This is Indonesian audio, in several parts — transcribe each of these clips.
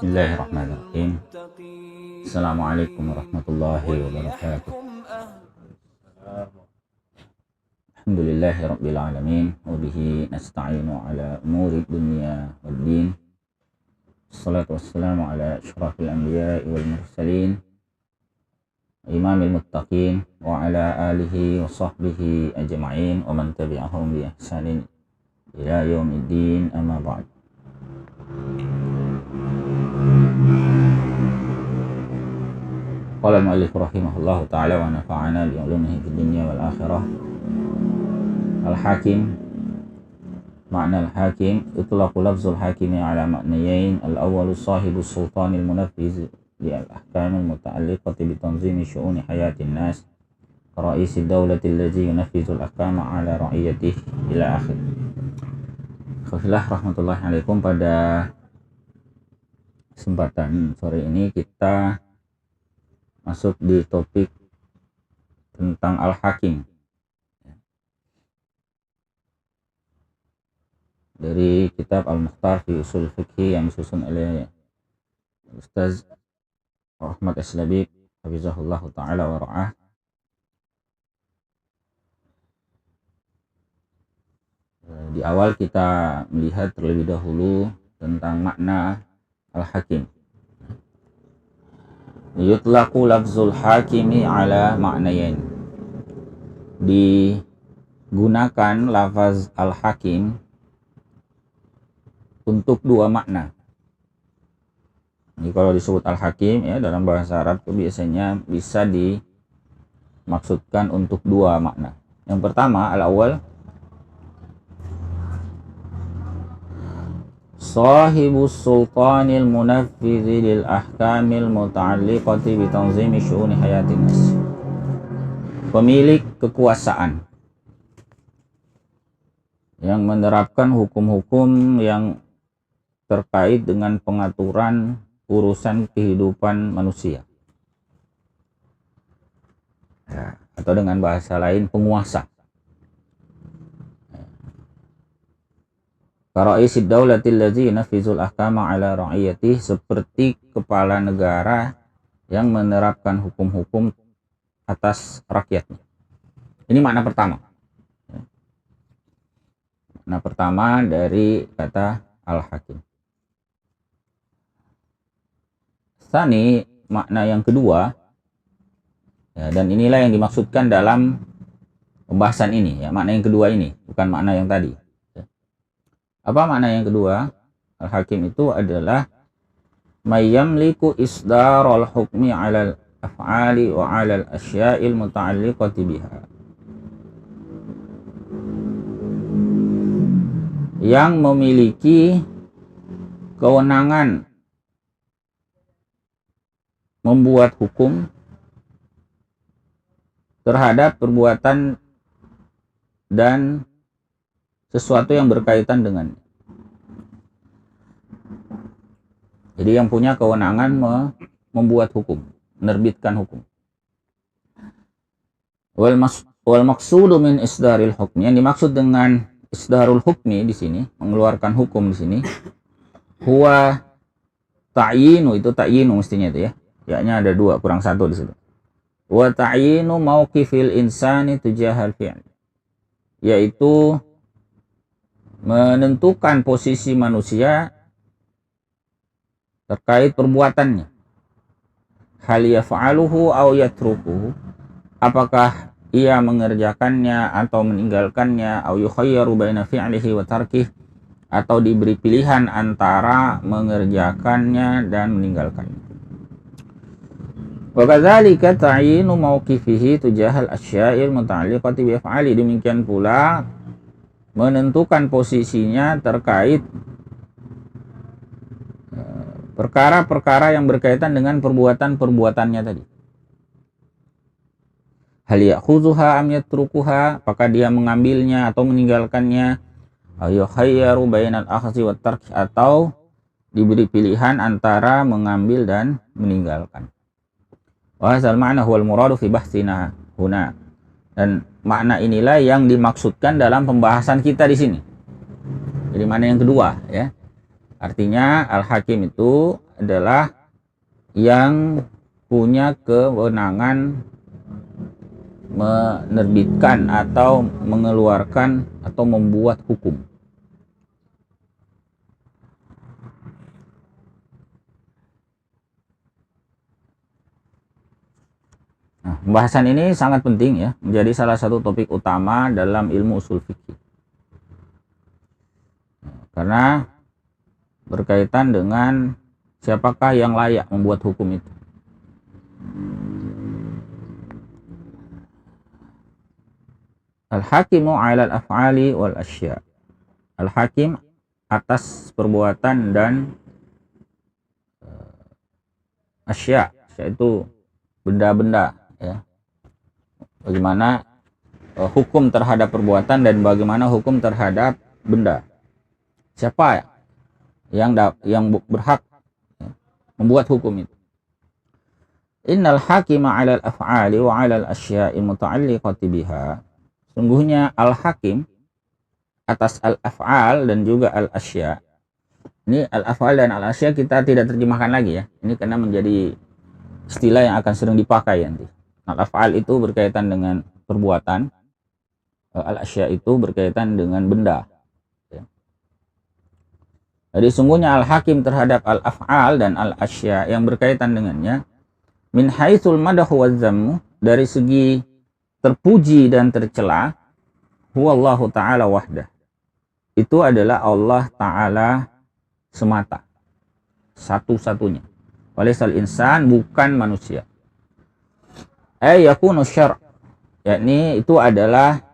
Bismillahirrahmanirrahim. Assalamualaikum warahmatullahi wabarakatuh. Alhamdulillahi rabbil alamin wa bihi nasta'inu ala umuri dunya waddin. Assalatu wassalamu ala asyrafil anbiya'i wal mursalin imamil muttaqin wa ala alihi wa sahbihi ajma'in wa man tabi'ahum bi ihsanin ila yaumiddin, amma ba'd. Qala al-mu'allif rahimahullahu ta'ala wa nafa'ana bi ulumihi fid dunya wal akhirah. Al-hakim, makna al-hakim itlaqu lafzul hakimi ala ma'nayain. Al-awwalu sahibu sultanil munaffiz li al-ahkamil muta'alliqati bi tanzimi syu'uni hayatin nas, ra'isi dawlati allazi yunaffizul ahkama ala ra'iyatihi ila akhir. Alhamdulillah, rahmatullahi alaikum. Pada kesempatan sore ini kita masuk di topik tentang Al-Hakim dari kitab Al-Mukhtar fi Usul Fiqhi yang disusun oleh Ustaz Ahmad Aslabib hafizahullah ta'ala wa ra'ah. Di awal kita melihat terlebih dahulu tentang makna Al-Hakim. Yutlaqu lafzul hakimi ala ma'nayain. Digunakan lafaz al-hakim untuk dua makna. Jadi kalau disebut al-hakim ya dalam bahasa Arab itu biasanya bisa dimaksudkan untuk dua makna. Yang pertama, al-awwal sahibus sultanil munaffizi lil ahkamil muta'alliqati bi tanzimi syu'uni hayatin nas. Pemilik kekuasaan yang menerapkan hukum-hukum yang terkait dengan pengaturan urusan kehidupan manusia. Ya, atau dengan bahasa lain penguasa. Karaisid daulatil ladzi yunaffizul ahkama ala ra'iyatihi, seperti kepala negara yang menerapkan hukum-hukum atas rakyatnya. Ini makna pertama. Makna pertama dari kata al-hakim. Tsani, makna yang kedua, ya, dan inilah yang dimaksudkan dalam pembahasan ini, ya, makna yang kedua ini, bukan makna yang tadi. Apa makna yang kedua? Al-hakim itu adalah mayyamliku isdarul hukmi 'alal af'ali wa 'alal asya'il muta'alliqati biha. Yang memiliki kewenangan membuat hukum terhadap perbuatan dan sesuatu yang berkaitan dengannya. Jadi yang punya kewenangan membuat hukum, menerbitkan hukum. Wal maqsudu min isdaril hukmi, yang dimaksud dengan isdarul hukmi di sini, mengeluarkan hukum di sini, huwa ta'yinu, itu ta'yinu mestinya itu ya. Ya-nya ada dua, kurang satu di situ. Wa ta'yinu mauqifil insani tujahal fi'l, yaitu menentukan posisi manusia terkait perbuatannya. Hal yaf'aluhu aw yatrukuhu, apakah ia mengerjakannya atau meninggalkannya, aw yukhayyaru baina fi'lihi wa tarkih, atau diberi pilihan antara mengerjakannya dan meninggalkannya. Wa kadzalika ta'yinu mauqifihi tujahal asya'il muta'alliqati bi af'ali, demikian pula menentukan posisinya terkait perkara-perkara yang berkaitan dengan perbuatan-perbuatannya tadi. Hal ya'khudhuha am yatrukuha, apakah dia mengambilnya atau meninggalkannya, aw yukhayyaru bainal akhdhi wat tark, atau diberi pilihan antara mengambil dan meninggalkan. Wa hadzal ma'na huwal muradu fi bahtsina huna, dan makna inilah yang dimaksudkan dalam pembahasan kita di sini. Jadi mana yang kedua ya. Artinya al-hakim itu adalah yang punya kewenangan menerbitkan atau mengeluarkan atau membuat hukum. Nah, pembahasan ini sangat penting ya, menjadi salah satu topik utama dalam ilmu usul fikih. Karena berkaitan dengan siapakah yang layak membuat hukum itu. Al-hakimu 'alal af'ali wal asya. Al-hakim atas perbuatan dan asya. Asya itu benda-benda ya. Bagaimana hukum terhadap perbuatan dan bagaimana hukum terhadap benda. Siapa yang berhak membuat hukum itu? Innal hakima 'alal af'ali wa 'alal asya'i muta'alliqati biha. Sungguhnya al-hakim atas al-af'al dan juga al-asya. Ini al-af'al dan al-asya kita tidak terjemahkan lagi ya. Ini karena menjadi istilah yang akan sering dipakai nanti. Al-af'al itu berkaitan dengan perbuatan, al-asya itu berkaitan dengan benda. Jadi sungguhnya al-hakim terhadap al-af'al dan al-asya yang berkaitan dengannya min haitsul madahu wazzammu, dari segi terpuji dan tercela, huwallahu ta'ala wahdah, itu adalah Allah Ta'ala semata, satu-satunya. Walaisal insan, bukan manusia. Yakunu syar', yakni itu adalah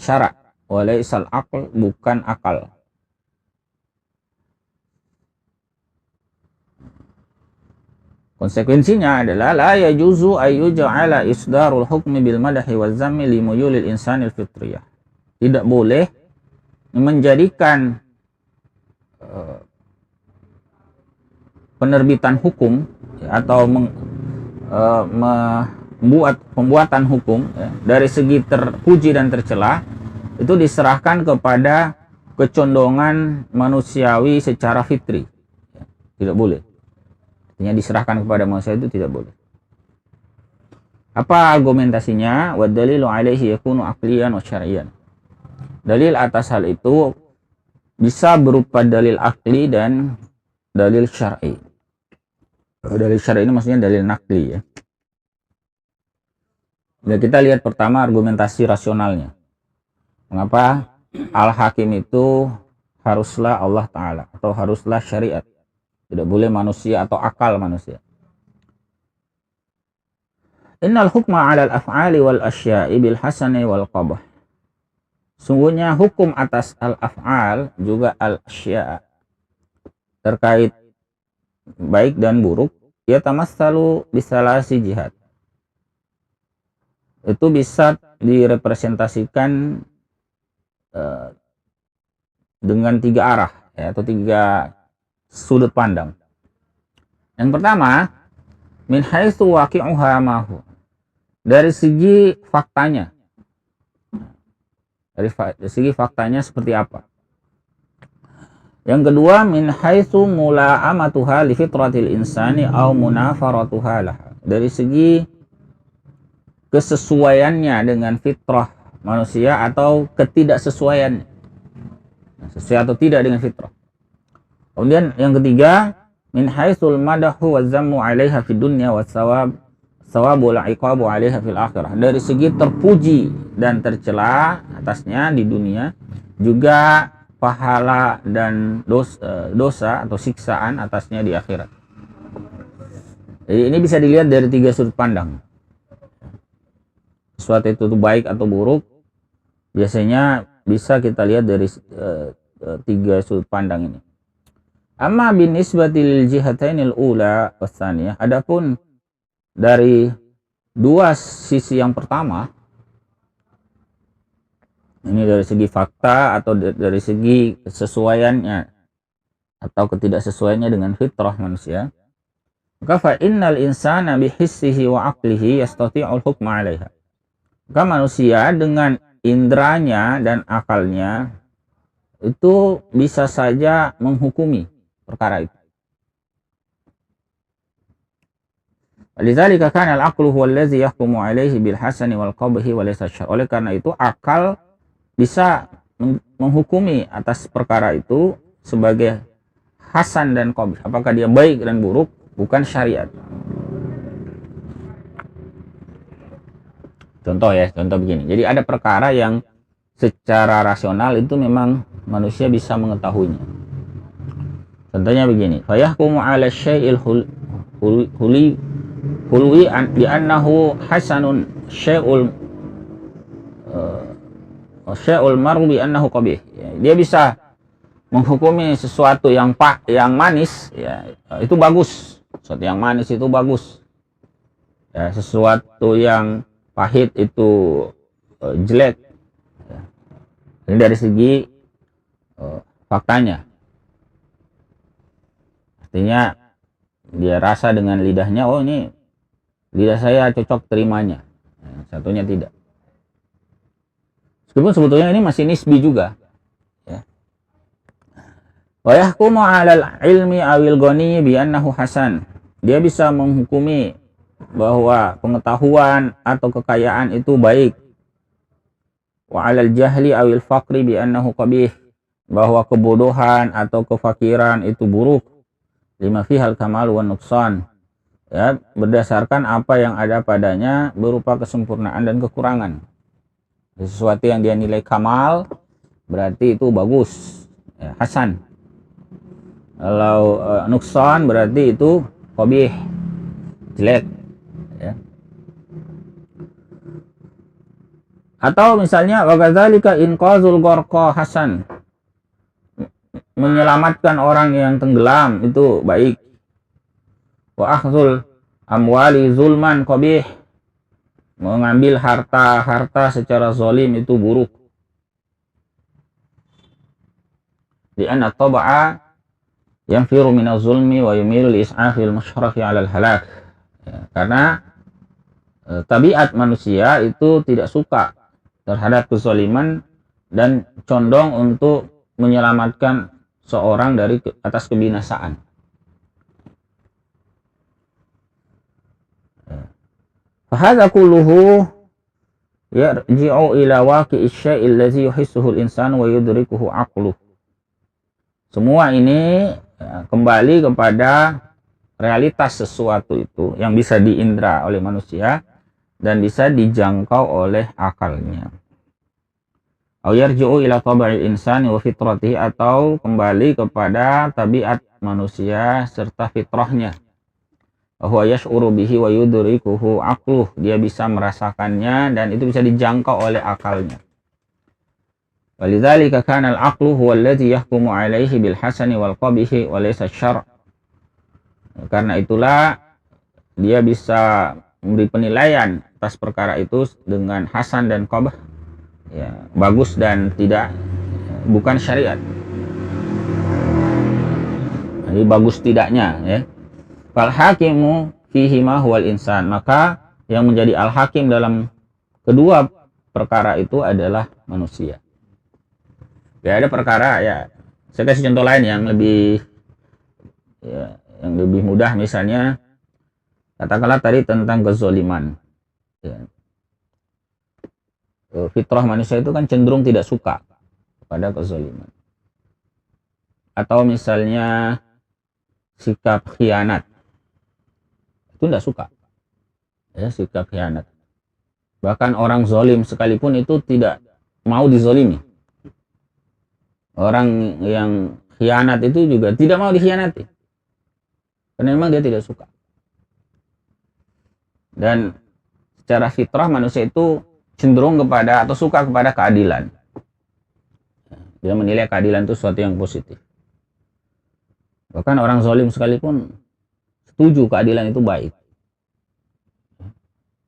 syarak. Walaisal aql, bukan akal. Konsekuensinya adalah la yajuzu ayyuja'ala isdarul hukmi bil madahi waz zammi li muyulil insanil fitriyah. Tidak boleh menjadikan penerbitan hukum ya, atau membuat pembuatan hukum ya, dari segi terpuji dan tercela itu diserahkan kepada kecondongan manusiawi secara fitri. Ya, tidak boleh. Artinya diserahkan kepada manusia itu tidak boleh. Apa argumentasinya? Wa dalilu alaihi yakunu aqliyan wa syar'iyan. Dalil atas hal itu bisa berupa dalil akli dan dalil syar'i. Dalil syar'i ini maksudnya dalil nakli ya. Nah, kita lihat pertama argumentasi rasionalnya. Mengapa al-hakim itu haruslah Allah Ta'ala atau haruslah syariat? Tidak boleh manusia atau akal manusia. Innal hukma 'alal af'ali wal asya'i bil hasani wal qabah. Sungguhnya hukum atas al-af'al juga al-asya' terkait baik dan buruk, ya tamassalu bisalasi jihad. Itu bisa direpresentasikan dengan tiga arah ya, atau tiga sudut pandang. Yang pertama, min haitsu waqi'uha mahu, dari segi faktanya. Dari segi faktanya seperti apa? Yang kedua, min haitsu mula'amatuha li fitratil insani aw munafaratuha laha, dari segi kesesuaiannya dengan fitrah manusia atau ketidaksesuaiannya, sesuai atau tidak dengan fitrah. Kemudian yang ketiga, min haitsul madahu wa zammu 'alaiha fid dunya wa thawabul 'iqabu 'alaiha fil akhirah, dari segi terpuji dan tercela atasnya di dunia, juga pahala dan dosa atau siksaan atasnya di akhirat. Jadi ini bisa dilihat dari tiga sudut pandang. Sesuatu itu baik atau buruk biasanya bisa kita lihat dari tiga sudut pandang ini. Amma bin nisbati lil jihatainil ula wasaniyah, adapun dari dua sisi yang pertama, ini dari segi fakta atau dari segi kesesuaiannya atau ketidaksesuaiannya dengan fitrah manusia, maka fa innal insana bihissihi wa aqlihi yastati'ul hukma 'alaiha. Maka manusia dengan indranya dan akalnya itu bisa saja menghukumi perkara itu. Lidzalika kana al-aqlu huwa allazi yahkumu alaihi bil hasani wal qabhi wa laysa syarr. Oleh karena itu akal bisa menghukumi atas perkara itu sebagai hasan dan qabih. Apakah dia baik dan buruk, bukan syariat. Contoh begini. Jadi ada perkara yang secara rasional itu memang manusia bisa mengetahuinya. Contohnya begini, fayahkumu 'ala syai'il hulwi bi annahu hasanun syai'ul maru bi annahu qabih. Dia bisa menghukumi sesuatu yang manis, ya, itu bagus. Sesuatu yang manis itu bagus. Ya, sesuatu yang pahit itu jelek. Ya. Ini dari segi faktanya. Artinya dia rasa dengan lidahnya, oh ini lidah saya cocok terimanya. Satunya tidak. Meskipun sebetulnya ini masih nisbi juga. Ya. Wa yahkumu 'alal ilmi awil ghani bi annahu hasan. Dia bisa menghukumi bahwa pengetahuan atau kekayaan itu baik. Wa 'alal jahli awil faqri bi annahu qabih. Bahwa kebodohan atau kefakiran itu buruk. Lima fihal kamal wa nuqsan, ya, berdasarkan apa yang ada padanya berupa kesempurnaan dan kekurangan. Sesuatu yang dia nilai kamal berarti itu bagus, ya, hasan. Kalau nuqsan berarti itu qabih, jelek, ya. Atau misalnya wa kadzalika inqazul gharqa hasan, menyelamatkan orang yang tenggelam itu baik. Wa akhdhul amwali zulman qabih, mengambil harta secara zalim itu buruk. Di anna taba'a yanfiru minaz zulmi wa yumilu li is'afil musyrafi 'alal halak. Ya, karena tabiat manusia itu tidak suka terhadap kezaliman dan condong untuk menyelamatkan seorang dari atas kebinasaan. Fahadha kulluhu yarji'u ila waqi'i syai'il ladzi yuhissuhu al-insanu wa yudrikuhu 'aqluh. Semua ini kembali kepada realitas sesuatu itu yang bisa diindra oleh manusia dan bisa dijangkau oleh akalnya. Au yarji'u ila tabi'il insani wa fitratihi, atau kembali kepada tabiat manusia serta fitrahnya. Huwa yash'uru bihi wa yudrikuhu aqluh, dia bisa merasakannya dan itu bisa dijangkau oleh akalnya. Walidzalika kana al-aqlu huwa alladhi yahkumu 'alaihi bil hasani wal qabihi wa laysa syarr. Karena itulah dia bisa memberi penilaian atas perkara itu dengan hasan dan qabih, ya, bagus dan tidak, bukan syariat. Jadi bagus tidaknya, ya. Fal hakimu fihi ma huwal insan, maka yang menjadi al hakim dalam kedua perkara itu adalah manusia. Ya, ada perkara, ya, saya kasih contoh lain yang lebih, ya, yang lebih mudah. Misalnya katakanlah tadi tentang kezaliman, ya. Fitrah manusia itu kan cenderung tidak suka pada kezaliman. Atau misalnya sikap khianat, itu tidak suka, ya, sikap khianat. Bahkan orang zalim sekalipun itu tidak mau dizalimi. Orang yang khianat itu juga tidak mau dikhianati, karena memang dia tidak suka. Dan secara fitrah manusia itu cenderung kepada atau suka kepada keadilan. Dia menilai keadilan itu sesuatu yang positif. Bahkan orang zalim sekalipun setuju keadilan itu baik.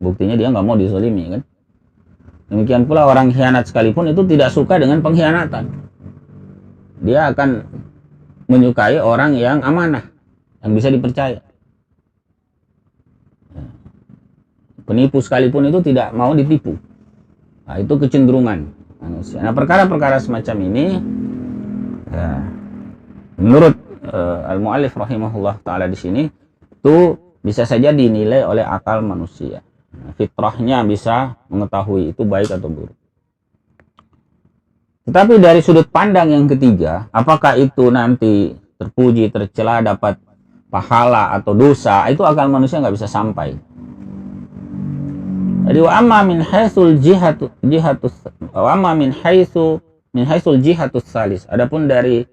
Buktinya dia nggak mau dizalimi, kan? Demikian pula orang khianat sekalipun itu tidak suka dengan pengkhianatan. Dia akan menyukai orang yang amanah, yang bisa dipercaya. Penipu sekalipun itu tidak mau ditipu. Nah, itu kecenderungan manusia. Nah, perkara-perkara semacam ini, ya, menurut al-muallif rahimahullah taala di sini itu bisa saja dinilai oleh akal manusia. Fitrahnya bisa mengetahui itu baik atau buruk. Tetapi dari sudut pandang yang ketiga, apakah itu nanti terpuji, tercela, dapat pahala atau dosa, itu akal manusia nggak bisa sampai. Jadi wa amma min haitsul jihatus wa amma min haitsul jihatus salis. Adapun dari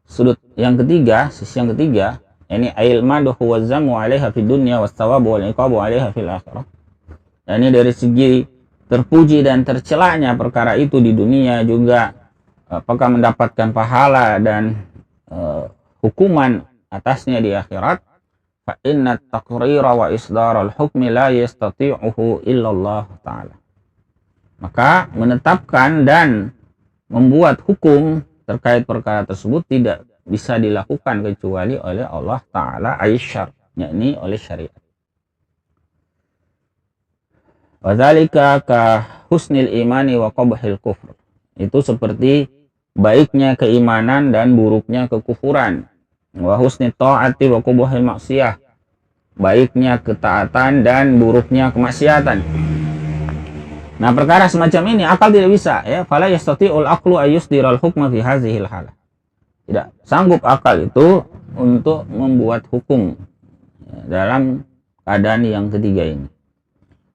sudut yang ketiga, sisi yang ketiga, ini ilmadu wa zamu 'alaiha fid dunya was thawabu wal iqabu 'alaiha fil akhirah. Ini dari segi terpuji dan tercelanya perkara itu di dunia, juga apakah mendapatkan pahala dan hukuman atasnya di akhirat. Fa inna taqrira wa isdaral hukmi la yastati'uhu illallah ta'ala. Maka menetapkan dan membuat hukum terkait perkara tersebut tidak bisa dilakukan kecuali oleh Allah Ta'ala aisyar, yakni oleh syariat. Wa dzalika ka husnil imani wa qabhil kufr. Itu seperti baiknya keimanan dan buruknya kekufuran. Wa husni ta'ati wa qubuhil maksiyah, baiknya ketaatan dan buruknya kemaksiatan. Nah, perkara semacam ini akal tidak bisa, ya. Fala yastati'ul aqlu ayyusdiral hukma fi hadhil halah. Tidak sanggup akal itu untuk membuat hukum, ya, dalam keadaan yang ketiga ini.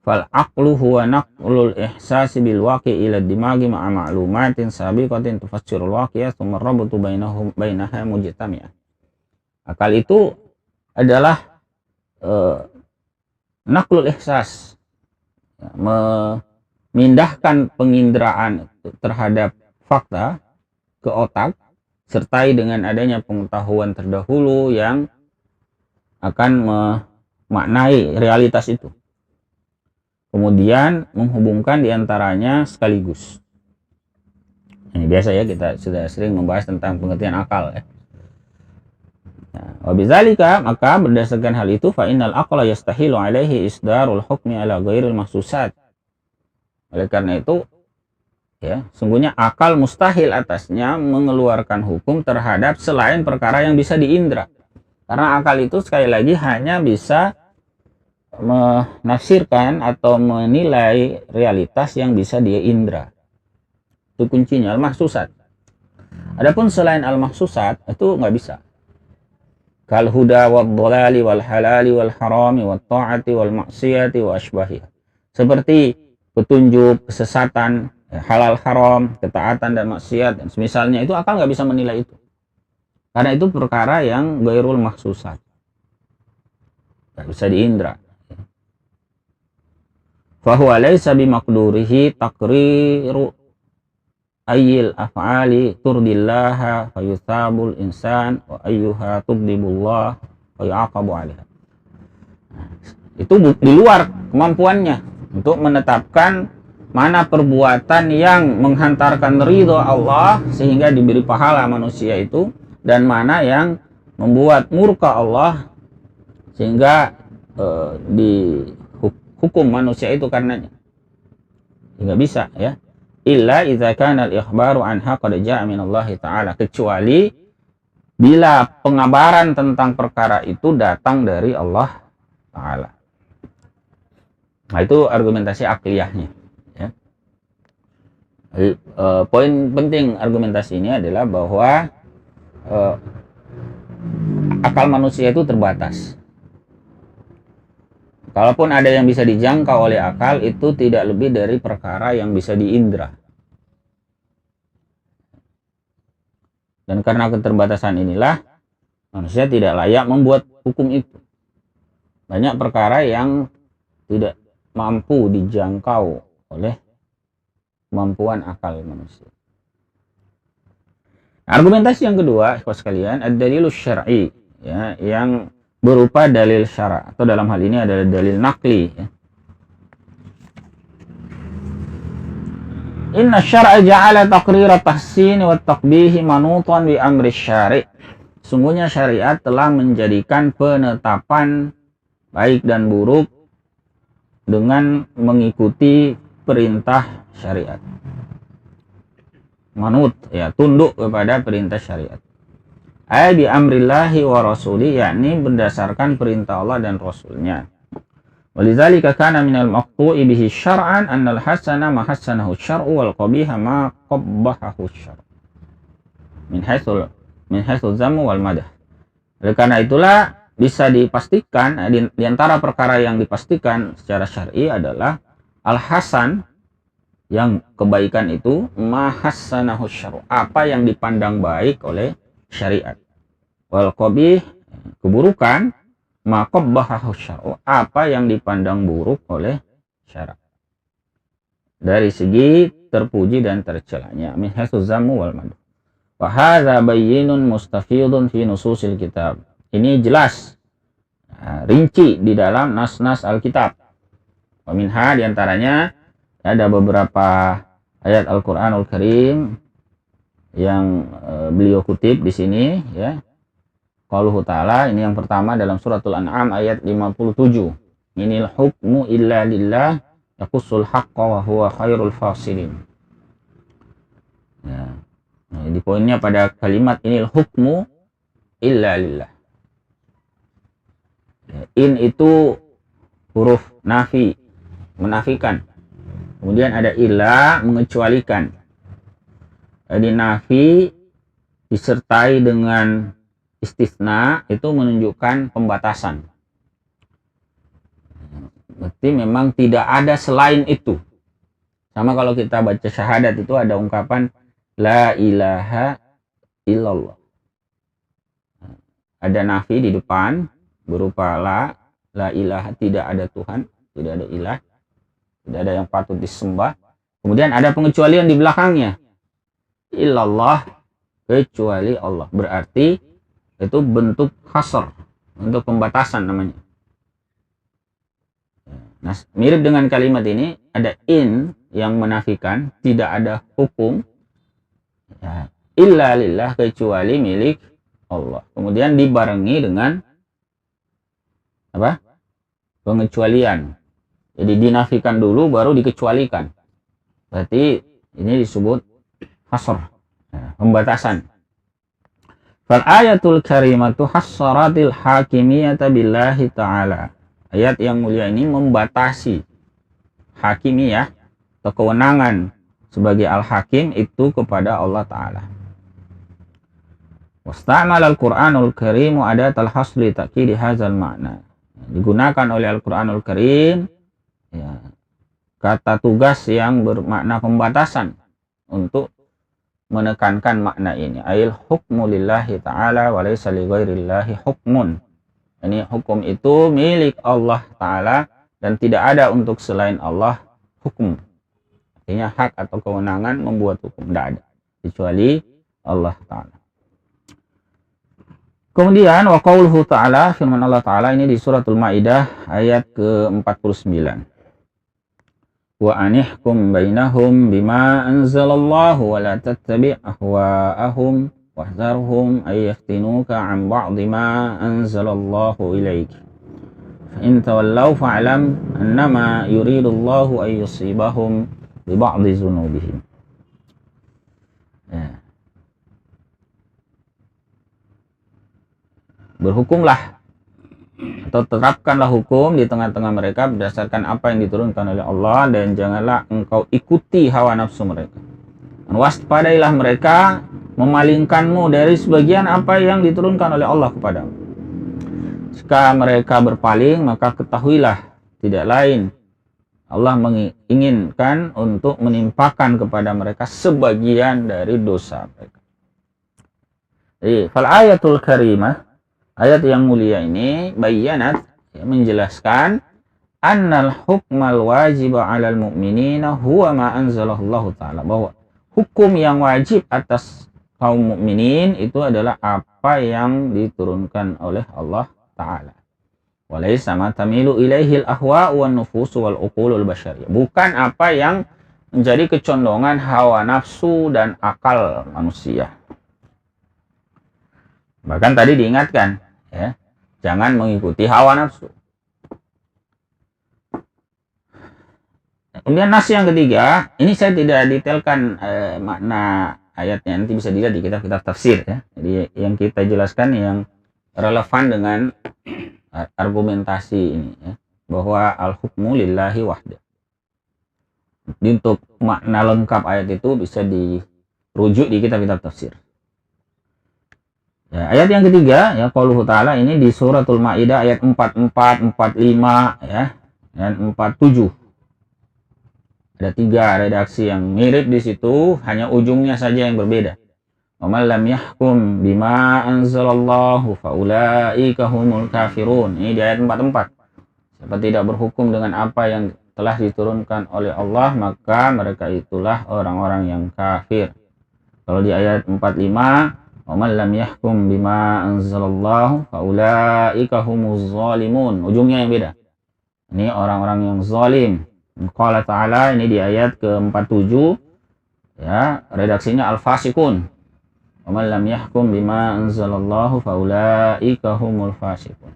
Fal aqlu huwa naqlul ihsasi bil waqi' ila dimagi ma'a ma'lumatin sabiqatin tufassirul waqi'ah thumma rabtu bainaha mujtami'ah. Akal itu adalah naqlul ihsas, ya, memindahkan penginderaan terhadap fakta ke otak, sertai dengan adanya pengetahuan terdahulu yang akan memaknai realitas itu, kemudian menghubungkan diantaranya sekaligus. Ini biasa, ya, kita sudah sering membahas tentang pengertian akal, ya. Wabizalika, maka berdasarkan hal itu, fa innal aqla yastahilu alaihi isdarul hukmi ala ghairil mahsusat. Oleh karena itu, ya, sungguhnya akal mustahil atasnya mengeluarkan hukum terhadap selain perkara yang bisa diindra. Karena akal itu sekali lagi hanya bisa menafsirkan atau menilai realitas yang bisa dia indra. Itu kuncinya, al-mahsusat. Adapun selain al-mahsusat itu nggak bisa. Kal huda wad dhalali wal halali wal harami wat ta'ati wal maksiyati wa asbahiyah. Seperti petunjuk, kesesatan, halal haram, ketaatan dan maksiat dan semisalnya, itu akal nggak bisa menilai itu. Karena itu perkara yang ghairul mahsusat, nggak bisa diindra. Fahuwa laysa bimaqdurihi taqriru ayyil af'ali turdillaha fayuthabul insan wa ayyuha tugdibullah wa yu'aqabu 'alaiha. Itu di luar kemampuannya untuk menetapkan mana perbuatan yang menghantarkan ridho Allah sehingga diberi pahala manusia itu, dan mana yang membuat murka Allah sehingga dihukum manusia itu karenanya. Nggak bisa, ya. Illa idza kana al-ikhbaru anha qad jaa'a min Allah Ta'ala, kecuali bila pengabaran tentang perkara itu datang dari Allah Ta'ala. Nah, itu argumentasi akliyahnya, ya. Poin penting argumentasi ini adalah bahwa akal manusia itu terbatas. Kalaupun ada yang bisa dijangkau oleh akal, itu tidak lebih dari perkara yang bisa diindra. Dan karena keterbatasan inilah, manusia tidak layak membuat hukum itu. Banyak perkara yang tidak mampu dijangkau oleh kemampuan akal manusia. Argumentasi yang kedua, ikhwas sekalian, ad-dalilus syar'i, ya, yang berupa dalil syara', atau dalam hal ini adalah dalil nakli, ya. Inna syar'a ja'ala taqrira tahsin wa taqbihi manutan bi amri syari'. Sungguhnya syariat telah menjadikan penetapan baik dan buruk dengan mengikuti perintah syariat. Manut, ya, tunduk kepada perintah syariat. Ay bi amrillahi wa rasuli, yakni berdasarkan perintah Allah dan Rasulnya. Walidzalika kana minal maqtu'i bihi syar'an annal hasana ma hassanahu syar'u wal qabiha ma qabbahahu syar'u min haitsul zammu wal madah. Oleh karena itulah bisa dipastikan di antara perkara yang dipastikan secara syar'i adalah al-hasan, yang kebaikan itu, ma hassanahu syar'u, apa yang dipandang baik oleh syariat, wal qabih, keburukan, ma qabbahahu syar'u, apa yang dipandang buruk oleh syara, dari segi terpuji dan tercelanya, min haitsu zammu wal madh. Wa hadza bayyinun mustafidun fi nususil kitab. Ini jelas, rinci di dalam nas-nas Alkitab. Wa minha, di antaranya ada beberapa ayat Al-Qur'anul Karim yang beliau kutip di sini, ya. Qauluhu ta'ala, ini yang pertama dalam suratul An'am ayat 57. Inil hukmu illa lillah yaqussul haqqa wa huwa khairul fasilin. Ya. Nah, di poinnya pada kalimat inil hukmu illa lillah. Ya, in itu huruf nafi, menafikan. Kemudian ada illa, mengecualikan. Jadi nafi disertai dengan istisna itu menunjukkan pembatasan. Berarti memang tidak ada selain itu. Sama kalau kita baca syahadat itu ada ungkapan la ilaha illallah. Ada nafi di depan berupa la ilaha, tidak ada Tuhan, tidak ada ilah, tidak ada yang patut disembah. Kemudian ada pengecualian di belakangnya, illallah, kecuali Allah. Berarti itu bentuk hasr, bentuk pembatasan namanya. Nah, mirip dengan kalimat ini, ada in yang menafikan tidak ada hukum, ya, illa lillah, kecuali milik Allah. Kemudian dibarengi dengan apa? Pengecualian. Jadi dinafikan dulu baru dikecualikan. Berarti ini disebut hasr, ya, pembatasan. Fal ayatul karimatu hassaratil hakimiyata billahi ta'ala. Ayat yang mulia ini membatasi hakimiyah atau kewenangan sebagai al-hakim itu kepada Allah Ta'ala. Wasta'mal al-Qur'anul Karim adat al-hasli ta'kidi hadzal ma'na. Digunakan oleh Al-Qur'anul Karim, ya, kata tugas yang bermakna pembatasan untuk menekankan makna ini. Ail hukmu lillahi ta'ala wa laysa li ghairillahi hukmun. Ini hukum itu milik Allah Ta'ala dan tidak ada untuk selain Allah hukum. Artinya hak atau kewenangan membuat hukum tidak ada kecuali Allah Ta'ala. Kemudian wa qauluhu ta'ala, firman Allah Ta'ala ini di suratul Maidah ayat ke-49. Wa anihkum bainahum bima anzalallahu wa la tattabi' ahwa'ahum wahdharhum ay yaftinuka 'an ba'di ma anzalallahu ilaik. Fa in tawallaw fa'lam annama yuridullahu ay yusibahum bi ba'di dzunubihim. Ya. Berhukumlah atau tetapkanlah hukum di tengah-tengah mereka berdasarkan apa yang diturunkan oleh Allah, dan janganlah engkau ikuti hawa nafsu mereka. Dan waspadailah mereka memalingkanmu dari sebagian apa yang diturunkan oleh Allah kepadamu. Jika mereka berpaling, maka ketahuilah tidak lain Allah menginginkan untuk menimpakan kepada mereka sebagian dari dosa mereka. Jadi fal ayatul karimah, ayat yang mulia ini bayyanat, ya, menjelaskan annal hukmal wajiba 'alal mu'minina huwa ma anzalallahu ta'ala, bahwa hukum yang wajib atas kaum mukminin itu adalah apa yang diturunkan oleh Allah Ta'ala. Walaysa ma tamilu ilaihil ahwa wan nufus wal uqulul basyariyah, bukan apa yang menjadi kecondongan hawa nafsu dan akal manusia. Bahkan tadi diingatkan, ya, jangan mengikuti hawa nafsu. Kemudian nas yang ketiga, ini saya tidak detailkan makna ayatnya nanti bisa dilihat di kitab-kitab tafsir ya. Jadi yang kita jelaskan yang relevan dengan argumentasi ini ya, bahwa al-hukmu lillahi wahda. Untuk makna lengkap ayat itu bisa dirujuk di kitab-kitab tafsir. Ya, ayat yang ketiga ya, qauluhu ta'ala, ini di suratul Maidah ayat 44, 45 ya, dan 47. Ada 3 redaksi yang mirip di situ, hanya ujungnya saja yang berbeda. Wa man lam yahkum bima anzalallahu faulaika humul kafirun. Ini di ayat 44. Siapa tidak berhukum dengan apa yang telah diturunkan oleh Allah, maka mereka itulah orang-orang yang kafir. Kalau di ayat 45, wa man lam yahkum bima anzalallahu faulaika humuz zalimun. Ujungnya yang beda. Ini orang-orang yang zalim. Qala ta'ala, ini di ayat ke-47 ya, redaksinya al-fasikun. Wa man lam yahkum bima anzalallahu faulaika humul fasikun.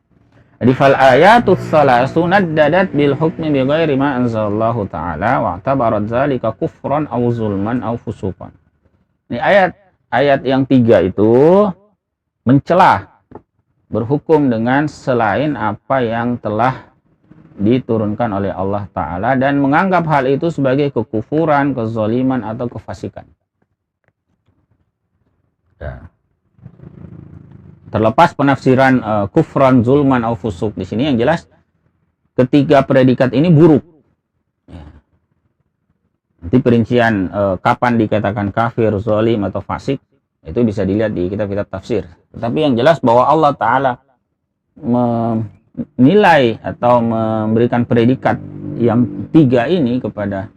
Jadi fal ayatus salasu naddadat bil hukmi bi ghairi ma anzalallahu ta'ala wa tabarat dzalika kufran aw zulman aw fusuqan. Ini ayat yang 3 itu mencela berhukum dengan selain apa yang telah diturunkan oleh Allah Ta'ala dan menganggap hal itu sebagai kekufuran, kezaliman, atau kefasikan. Ya. Terlepas penafsiran kufran, zulman, atau fusuk di sini, yang jelas ketiga predikat ini buruk. Ya. Nanti perincian kapan dikatakan kafir, zalim, atau fasik itu bisa dilihat di kitab-kitab tafsir. Tetapi yang jelas bahwa Allah Ta'ala nilai atau memberikan predikat yang 3 ini kepada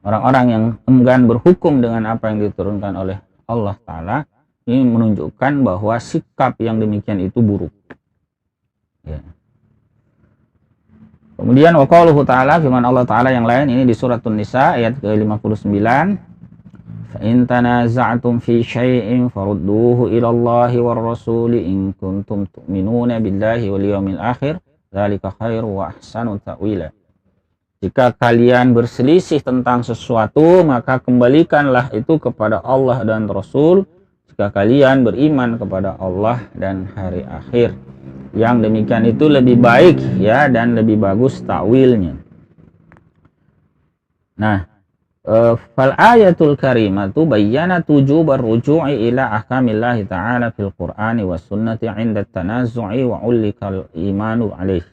orang-orang yang enggan berhukum dengan apa yang diturunkan oleh Allah Ta'ala, ini menunjukkan bahwa sikap yang demikian itu buruk ya. Kemudian wa qauluhu ta'ala, firman Allah Ta'ala yang lain, ini di surat An-Nisa ayat ke-59, fa in tanaza'tum fi syai'in farudduhu ila Allahi war rasuli in kuntum tu'minuna billahi wal yawmil akhir dzalika khairu wa ahsanu ta'wila. Jika kalian berselisih tentang sesuatu, maka kembalikanlah itu kepada Allah dan Rasul. Jika kalian beriman kepada Allah dan hari akhir, yang demikian itu lebih baik ya, dan lebih bagus takwilnya. Nah, fal ayatul karimatu bayyana tujubar ruju'i ila ahkamillahi ta'ala fil qur'ani was sunnati 'inda tanazu'i wa ulikal imanu alaih.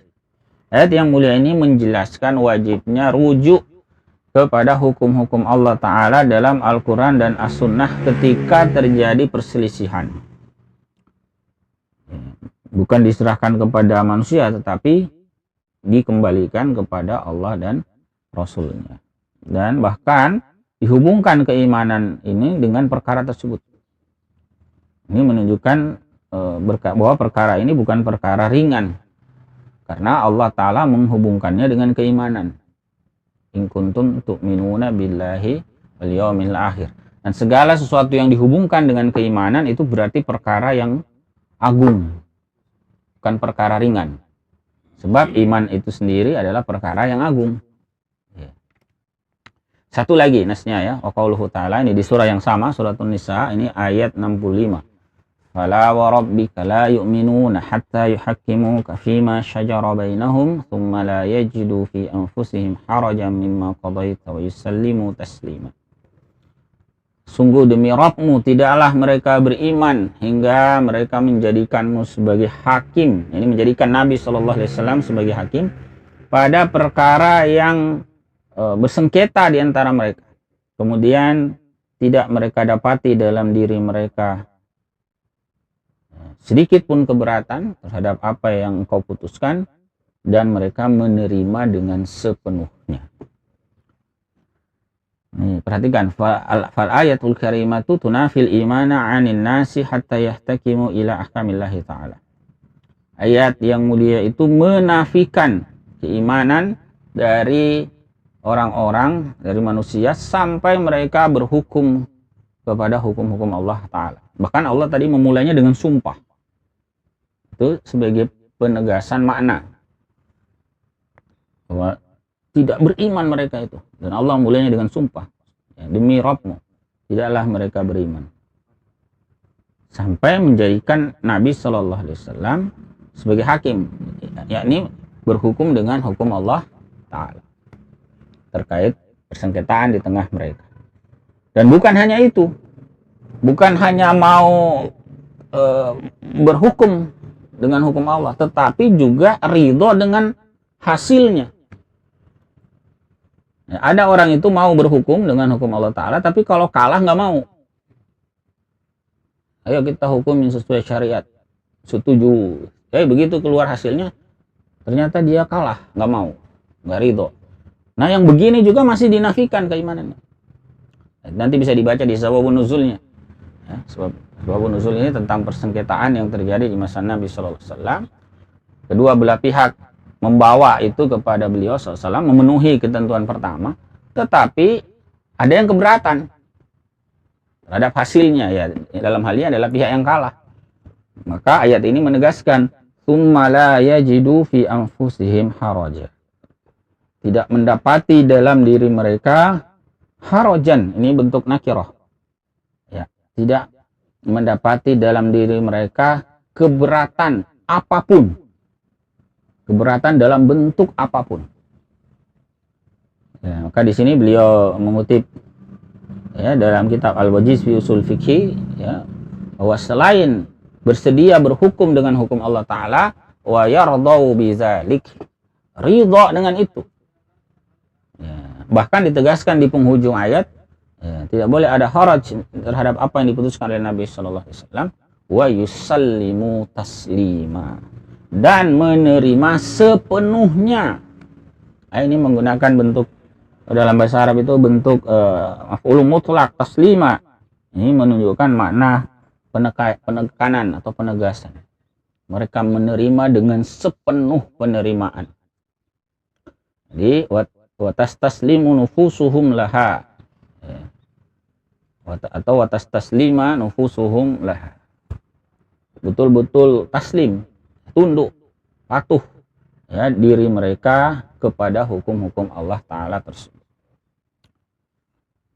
Ayat yang mulia ini menjelaskan wajibnya rujuk kepada hukum-hukum Allah Ta'ala dalam Al-Quran dan As-Sunnah ketika terjadi perselisihan. Bukan diserahkan kepada manusia, tetapi dikembalikan kepada Allah dan Rasulnya. Dan bahkan dihubungkan keimanan ini dengan perkara tersebut. Ini menunjukkan bahwa perkara ini bukan perkara ringan, karena Allah Ta'ala menghubungkannya dengan keimanan. In kuntum tu'minuna billahi wal yawmil akhir. Dan segala sesuatu yang dihubungkan dengan keimanan itu berarti perkara yang agung, bukan perkara ringan. Sebab iman itu sendiri adalah perkara yang agung. Satu lagi nasnya ya, wa qauluhu ta'ala, ini di surah yang sama, surah An-Nisa, ini ayat 65. Fala wa rabbika la yu'minuna hatta yuhakkimuka fima syajara bainahum thumma la yajidu fi anfusihim harajan mimma qadaita wa yusallimu taslima. Sungguh demi Rabbmu, tidaklah mereka beriman hingga mereka menjadikanmu sebagai hakim. Ini menjadikan Nabi SAW sebagai hakim pada perkara yang bersengketa di antara mereka. Kemudian tidak mereka dapati dalam diri mereka sedikit pun keberatan terhadap apa yang engkau putuskan, dan mereka menerima dengan sepenuhnya. Nih, perhatikan, fal ayatul karimatu tunafil imana 'anin nasi hatta yahtakimu ila ahkamillahi ta'ala. Ayat yang mulia itu menafikan keimanan dari orang-orang, dari manusia, sampai mereka berhukum kepada hukum-hukum Allah Ta'ala. Bahkan Allah tadi memulainya dengan sumpah. Itu sebagai penegasan makna bahwa tidak beriman mereka itu, dan Allah mulainya dengan sumpah ya, demi Rabbmu, tidaklah mereka beriman. Sampai menjadikan Nabi Shallallahu Alaihi Wasallam sebagai hakim, yakni berhukum dengan hukum Allah Ta'ala terkait persengketaan di tengah mereka. Dan bukan hanya itu, bukan hanya mau berhukum dengan hukum Allah, tetapi juga ridho dengan hasilnya. Ya, ada orang itu mau berhukum dengan hukum Allah Ta'ala, tapi kalau kalah nggak mau. Ayo kita hukumin sesuai syariat, setuju. Begitu keluar hasilnya, ternyata dia kalah, nggak mau, nggak ridho. Nah, yang begini juga masih dinafikan keimanannya. Nanti bisa dibaca di sababun nuzulnya. Ya, sababun nuzul ini tentang persengketaan yang terjadi di masa Nabi Sallallahu Alaihi Wasallam. Kedua belah pihak membawa itu kepada beliau SAW, memenuhi ketentuan pertama, tetapi ada yang keberatan terhadap hasilnya, ya dalam hal ini adalah pihak yang kalah. Maka ayat ini menegaskan tsumma la yajidu fi anfusihim haraja, tidak mendapati dalam diri mereka harajan, ini bentuk nakirah, ya, tidak mendapati dalam diri mereka keberatan apapun, keberatan dalam bentuk apapun. Ya, maka di sini beliau mengutip ya dalam kitab Al-Wajiz fi Usul Fiqhi, ya, bahwa selain bersedia berhukum dengan hukum Allah Ta'ala, wa yardau bizalik, ridha dengan itu. Ya, bahkan ditegaskan di penghujung ayat, ya, tidak boleh ada haraj terhadap apa yang diputuskan oleh Nabi Sallallahu Alaihi Wasallam, wa yusallimu taslima, dan menerima sepenuhnya. Nah, ini menggunakan bentuk dalam bahasa Arab itu bentuk maf'ul mutlak taslima. Ini menunjukkan makna penekanan atau penegasan. Mereka menerima dengan sepenuh penerimaan. Jadi watas taslimu nufusuhum laha, atau watas taslima nufusuhum laha. Betul-betul taslim, tunduk, patuh, ya, diri mereka kepada hukum-hukum Allah Ta'ala tersebut.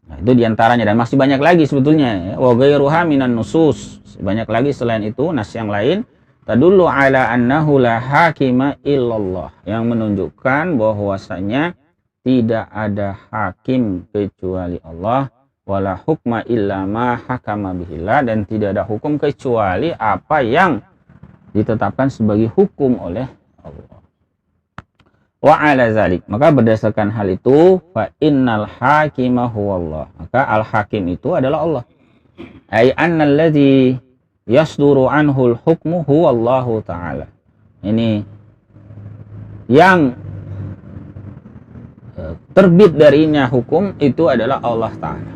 Nah, itu diantaranya, dan masih banyak lagi sebetulnya, ya. Wa ghairuha minan nusus, banyak lagi selain itu nas yang lain, tadullu ala annahu la hakima illallah, yang menunjukkan bahwasanya tidak ada hakim kecuali Allah, wala hukma illa ma hakama bihillah, dan tidak ada hukum kecuali apa yang ditetapkan sebagai hukum oleh Allah. Wa ala zalik, maka berdasarkan hal itu, fa innal hakima huwallah, maka al hakim itu adalah Allah. Ai annal ladzi yasduru anhul hukmu huwallahu ta'ala. Ini yang terbit darinya hukum itu adalah Allah Ta'ala.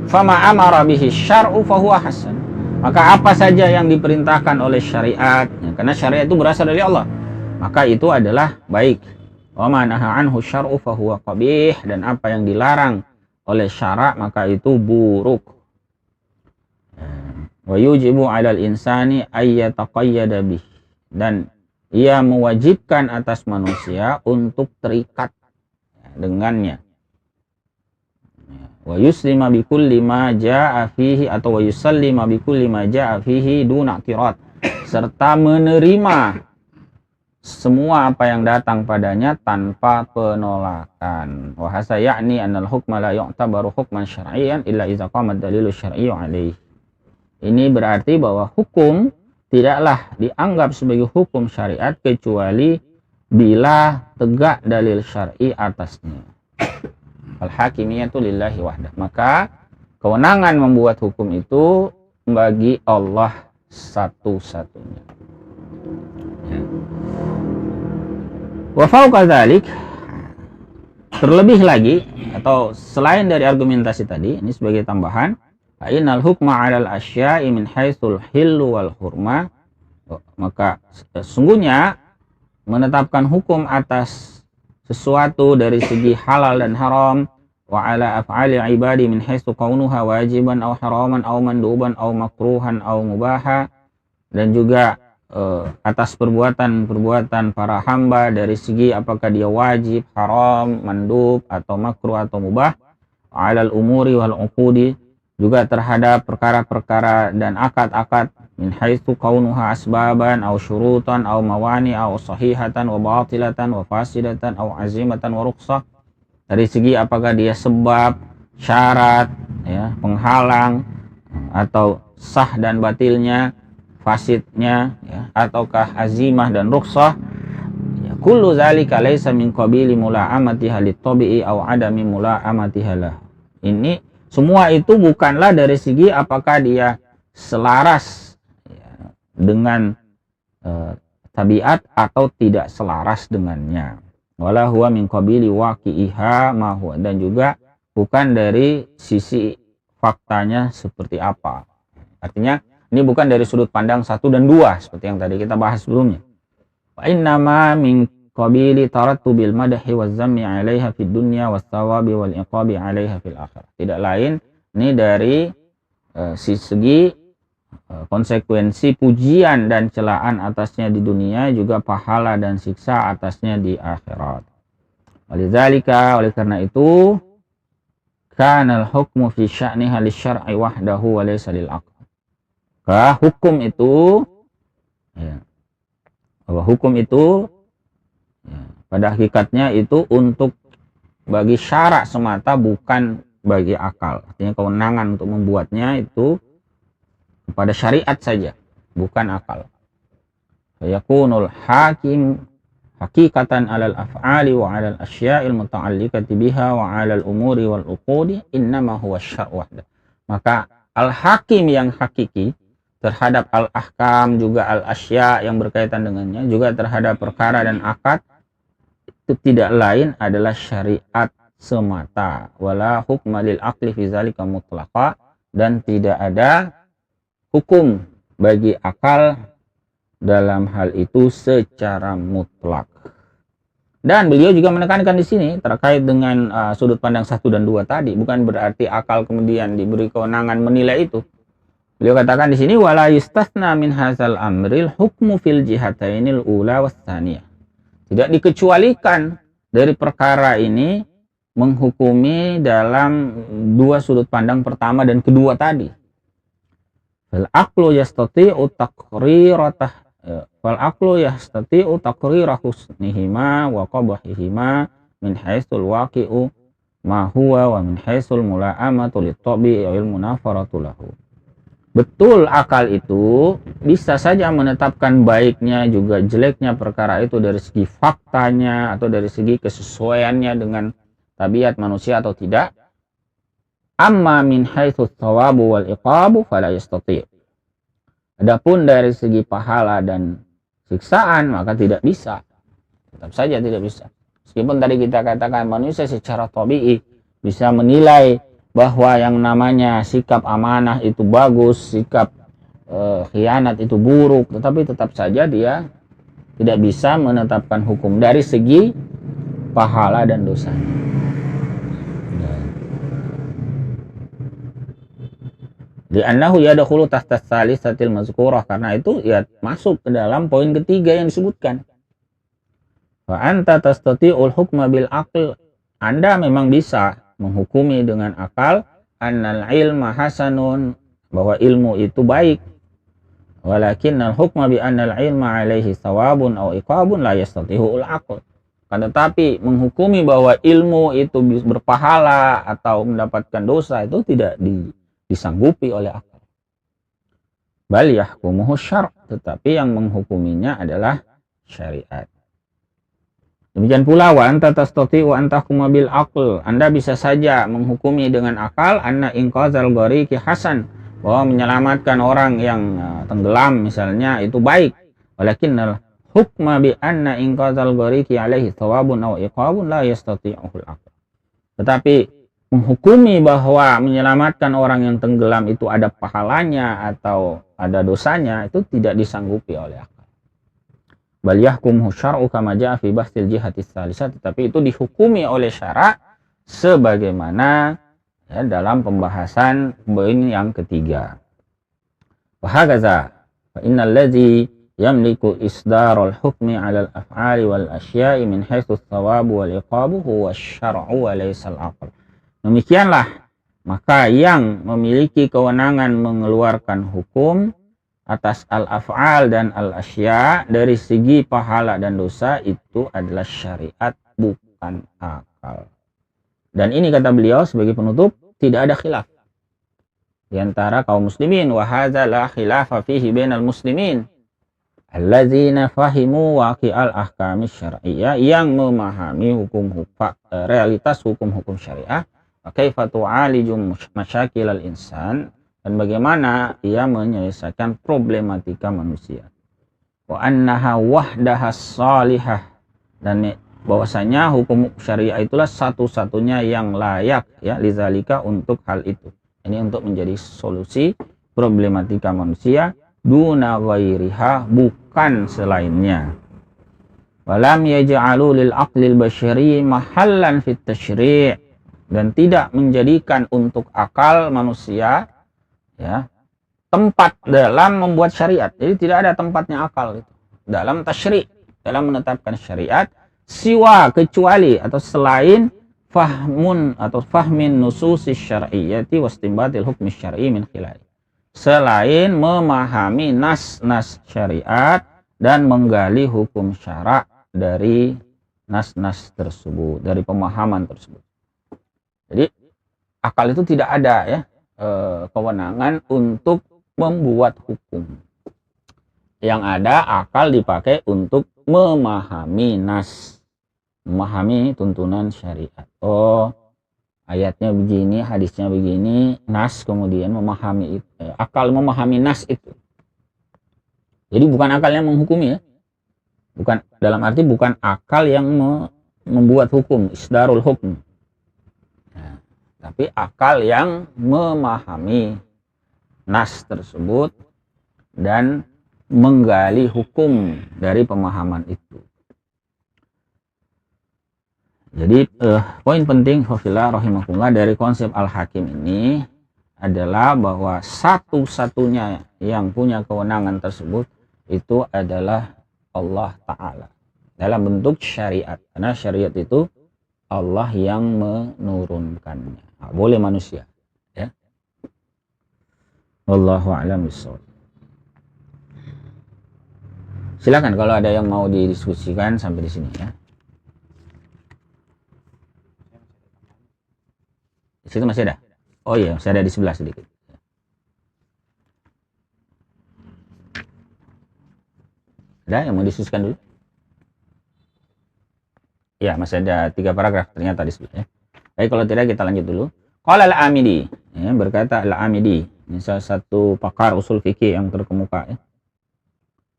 Fama amara bihi syar'u fahuwa hasan, maka apa saja yang diperintahkan oleh syariat, ya, karena syariat itu berasal dari Allah, maka itu adalah baik. Wa ma naha anhu syar'u fahuwa qabih, dan apa yang dilarang oleh syarak maka itu buruk. Wa yujibu 'alal insani ay yataqayyada bih, dan ia mewajibkan atas manusia untuk terikat dengannya. Wa yuslima bi kulli ma jaa'a fihi, atau wa yusallima bi kulli ma jaa'a fihi duna i'tirad, serta menerima semua apa yang datang padanya tanpa penolakan. Wa hasa ya'ni annal hukma la yu'tabaru hukman syar'iyyan illa idza qama ad-dalilu syar'iyyu 'alaihi. Ini berarti bahwa hukum tidaklah dianggap sebagai hukum syariat kecuali bila tegak dalil syar'i atasnya. Al-hakimiyatu lillahi wahdah, maka kewenangan membuat hukum itu bagi Allah satu-satunya. Ya. Wa fauqa dzalik, terlebih lagi atau selain dari argumentasi tadi, ini sebagai tambahan, innal hukma 'alal asya'i min haitsul hillu wal hurma, maka sesungguhnya menetapkan hukum atas sesuatu dari segi halal dan haram, wa 'ala af'ali ibadi min haitsu kaunuha wajiban aw haraman aw manduban aw makruhan aw mubaha, dan juga atas perbuatan para hamba dari segi apakah dia wajib, haram, mandub, atau makruh atau mubah, 'alal umuri wal uqudi, juga terhadap perkara-perkara dan akad-akad min haitsu kaunuha asbaban aw syurutan aw mawani aw sahihatan wa batilatan wa fasidatan aw azimatan wa rukhsah, dari segi apakah dia sebab, syarat, ya, penghalang, atau sah dan batilnya, fasidnya, ya, ataukah azimah dan rukhsah, ya, kullu zalika laisa min qabili mula'amatiha lit-tabi'i aw adami mula'amatiha lah. Ini semua itu bukanlah dari segi apakah dia selaras, ya, dengan tabiat atau tidak selaras dengannya. Wala huwa min qabili waqi'iha ma huwa, dan juga bukan dari sisi faktanya seperti apa. Artinya ini bukan dari sudut pandang 1 dan 2 seperti yang tadi kita bahas sebelumnya. Wa innama min qabili tarattubil madhi waz zammi 'alaiha fid dunya was thawabi wal iqabi 'alaiha fil akhirah. Tidak lain ini dari segi konsekuensi pujian dan celaan atasnya di dunia, juga pahala dan siksa atasnya di akhirat. Walidzalika, oleh karena itu, kanal hukmu fi sya'niha lisyar'i wahdahu wa laysa lil aql. Hukum itu, ya, bahwa hukum itu, ya, pada hakikatnya itu untuk bagi syara semata, bukan bagi akal. Artinya kewenangan untuk membuatnya itu pada syariat saja, bukan akal. Fayakunul hakim hakikatan alal af'ali wa alal asya'il muta'alliqati biha wa alal umuri wal uqudi innama huwa syar' wahda. Maka al-hakim yang hakiki terhadap al-ahkam, juga al-asya' yang berkaitan dengannya, juga terhadap perkara dan akad, itu tidak lain adalah syariat semata. Wala hukma lil aqli fi zalika mutlaqa, dan tidak ada hukum bagi akal dalam hal itu secara mutlak. Dan beliau juga menekankan di sini terkait dengan sudut pandang 1 dan 2 tadi, bukan berarti akal kemudian diberi kewenangan menilai itu. Beliau katakan di sini wala yustatsna min hadzal amril hukmu fil jihatainil ula was tsaniyah. Tidak dikecualikan dari perkara ini menghukumi dalam 2 sudut pandang pertama dan kedua tadi. Fal aqlu yastati'u taqrira husnihima wa qabahihima min haitsul waqi'u ma huwa wa min haitsul mula'amatu lit-tabi'i wal munafaratu lahu. Betul, akal itu bisa saja menetapkan baiknya juga jeleknya perkara itu dari segi faktanya atau dari segi kesesuaiannya dengan tabiat manusia atau tidak. Amma min haitsu thawabu wal iqabu fala yastati'. Adapun dari segi pahala dan siksaan maka tidak bisa. Tetap saja tidak bisa. Meskipun tadi kita katakan manusia secara tabii bisa menilai bahwa yang namanya sikap amanah itu bagus, sikap khianat itu buruk, tetapi tetap saja dia tidak bisa menetapkan hukum dari segi pahala dan dosa. Li'annahu yadkhulu tahta tsalisatil mazkurah, karena itu ya masuk ke dalam poin ketiga yang disebutkan. Wa anta tastati'ul hukma bil aql, Anda memang bisa menghukumi dengan akal, annal ilma hasanun, bahwa ilmu itu baik. Walakinnal hukma bi annal ilma alaihi thawabun aw iqabun la yastati'ul aql. Kan tetapi menghukumi bahwa ilmu itu berpahala atau mendapatkan dosa itu tidak disanggupi oleh akal. Bal yahkumuhu syar', tetapi yang menghukuminya adalah syariat. Demikian pula wa anta tastati'u an tahkuma bil aql, Anda bisa saja menghukumi dengan akal anna inqazal ghariki hasan, bahwa menyelamatkan orang yang tenggelam misalnya itu baik. Walakinnal hukma bi anna inqazal ghariki alaihi thawabun aw iqabun la yastati'uhul aql. Tetapi menghukumi bahwa menyelamatkan orang yang tenggelam itu ada pahalanya atau ada dosanya, itu tidak disanggupi oleh akal. Bal yahkumuhu syar'u kama jaa fi bahsil jihatis tsalisah, tetapi itu dihukumi oleh syara' sebagaimana ya, dalam pembahasan poin yang ketiga. Wa hakaza fa innal ladzi yamliku isdarul hukmi 'alal af'ali wal asya'i min haitsu thawabu wal iqabu huwa asy-syar'u wa laysa al-aql. Demikianlah Maka yang memiliki kewenangan mengeluarkan hukum atas al-af'al dan al-asya dari segi pahala dan dosa itu adalah syariat, bukan akal. Dan ini kata beliau sebagai penutup, tidak ada khilaf di antara kaum muslimin. Wa hadza la khilafa fihi bainal muslimin alladzina fahimu waqi'al ahkami syar'iyyah, yang memahami realitas hukum-hukum syariah. Kaifa tu'aliju masyakilal insan, dan bagaimana ia menyelesaikan problematika manusia. Wa annaha wahdaha salihah, dan bahwasanya hukum syariah itulah satu-satunya yang layak ya lizalika untuk hal itu. Ini untuk menjadi solusi problematika manusia, duna ghairiha, bukan selainnya. Walam yaj'alu lil aqlil basyari mahallan fit tasyri', dan tidak menjadikan untuk akal manusia ya tempat dalam membuat syariat. Jadi tidak ada tempatnya akal itu dalam tasyri', dalam menetapkan syariat, siwa, kecuali atau selain fahmun atau fahmin nususis syar'iyyati wastinbatil hukmi syar'i min khilali, selain memahami nas-nas syariat dan menggali hukum syarak dari nas-nas tersebut, dari pemahaman tersebut. Jadi akal itu tidak ada ya kewenangan untuk membuat hukum. Yang ada akal dipakai untuk memahami nas, memahami tuntunan syariat. Oh, ayatnya begini, hadisnya begini, nas kemudian memahami itu. Akal memahami nas itu. Jadi bukan akal yang menghukumi ya. Bukan, dalam arti bukan akal yang membuat hukum, isdarul hukum. Nah, tapi akal yang memahami nas tersebut dan menggali hukum dari pemahaman itu. Jadi poin penting khafillah rahimakumullah dari konsep al-hakim ini adalah bahwa satu-satunya yang punya kewenangan tersebut itu adalah Allah Ta'ala dalam bentuk syariat, karena syariat itu Allah yang menurunkannya, nah, boleh manusia ya. Wallahu a'lam bishawab. Silakan kalau ada yang mau didiskusikan sampai di sini ya. Di situ masih ada? Oh iya, masih ada di sebelah sedikit. Ada yang mau diskusikan dulu? Ya, masih ada 3 paragraf ternyata di sebelah ya. Baik, kalau tidak kita lanjut dulu. Qala al-Amidi, ya, berkata al-Amidi, ini salah satu pakar usul fikih yang terkemuka ya.